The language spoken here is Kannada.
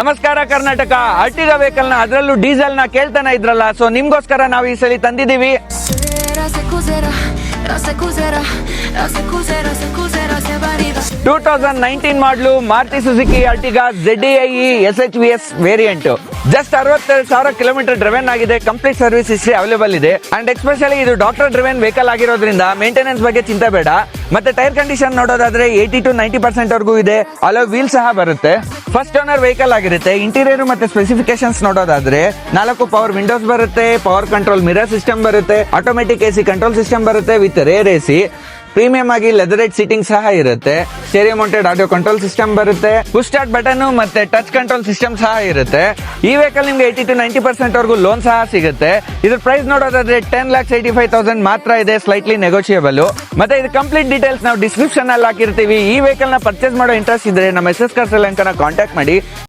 ನಮಸ್ಕಾರ ಕರ್ನಾಟಕ. ಅರ್ಟಿಗಾ ವೆಹಿಕಲ್ ನ ಅದರಲ್ಲೂ ಡೀಸೆಲ್ ನ ಕೇಳ್ತಾನೆ ಇದ್ರಲ್ಲ, ಸೊ ನಿಮ್ಗೋಸ್ಕರ ನಾವು ಈ ಸಲ ತಂದಿದೀವಿ. 2019 ಮಾಡಲು Maruti Suzuki Ertiga ZDI SHVS variant. Just 62,000 kilometre driven ಆಗಿದೆ. ಕಂಪ್ಲೀಟ್ ಸರ್ವಿಸ್ ಹಿಸ್ಟ್ರಿ ಅವೈಲೇಬಲ್ ಇದೆ. ಅಂಡ್ ಎಸ್ಪೆಷಲಿ ಇದು ಡಾಕ್ಟರ್ ಡ್ರೈವನ್ ವೆಹಿಕಲ್ ಆಗಿರೋದ್ರಿಂದ ಮೇಂಟೆನೆನ್ಸ್ ಬಗ್ಗೆ ಚಿಂತೆ ಬೇಡ. ಮತ್ತೆ ಟೈರ್ ಕಂಡೀಷನ್ ನೋಡೋದಾದ್ರೆ 80 to 90% ವರೆಗೂ ಇದೆ. ಅಲೋ ವೀಲ್ ಸಹ ಬರುತ್ತೆ. ಫಸ್ಟ್ ಓನರ್ ವೆಹಿಕಲ್ ಆಗಿರುತ್ತೆ. ಇಂಟೀರಿಯರ್ ಮತ್ತೆ ಸ್ಪೆಸಿಫಿಕೇಶನ್ಸ್ ನೋಡೋದಾದ್ರೆ 4 ಪವರ್ ವಿಂಡೋಸ್ ಬರುತ್ತೆ, ಪವರ್ ಕಂಟ್ರೋಲ್ ಮಿರರ್ ಸಿಸ್ಟಮ್ ಬರುತ್ತೆ, ಆಟೋಮೆಟಿಕ್ AC ಕಂಟ್ರೋಲ್ ಸಿಸ್ಟಮ್ ಬರುತ್ತೆ ವಿತ್ ರೇರ್ AC. ಪ್ರೀಮಿಯಂ ಆಗಿ ಲೆದರೇಟ್ ಸೀಟಿಂಗ್ ಸಹ ಇರುತ್ತೆ. ಸ್ಟೇರಿಯೋ ಮೌಂಟೆಡ್ ಆಡಿಯೋ ಕಂಟ್ರೋಲ್ ಸಿಸ್ಟಮ್ ಬರುತ್ತೆ. ಪುಶ್ ಸ್ಟಾರ್ಟ್ ಬಟನ್ ಮತ್ತೆ ಟಚ್ ಕಂಟ್ರೋಲ್ ಸಿಸ್ಟಮ್ ಸಹ ಇರುತ್ತೆ. ಈ ವೆಹಿಕಲ್ ನಿಮ್ಗೆ 80 to 90% ವರೆಗೂ ಲೋನ್ ಸಹ ಸಿಗುತ್ತೆ. ಇದ್ರ ಪ್ರೈಸ್ ನೋಡೋದಾದ್ರೆ 10,85,000 ಮಾತ್ರ ಇದೆ, ಸ್ಲೈಟ್ಲಿ ನೆಗೋಷಿಯಬಲ್. ಮತ್ತೆ ಇದು ಕಂಪ್ಲೀಟ್ ಡೀಟೇಲ್ಸ್ ನಾವು ಡಿಸ್ಕ್ರಿಪ್ಷನ್ ಅಲ್ಲಿ ಹಾಕಿರ್ತೀವಿ. ಈ ವೆಹಿಕಲ್ ನ ಪರ್ಚೇಸ್ ಮಾಡೋ ಇಂಟ್ರೆಸ್ಟ್ ಇದ್ರೆ ನಮ್ಮ SS ಕಾರ್ಸ್ ಲಿಂಕ್ ಕಾಂಟ್ಯಾಕ್ಟ್ ಮಾಡಿ.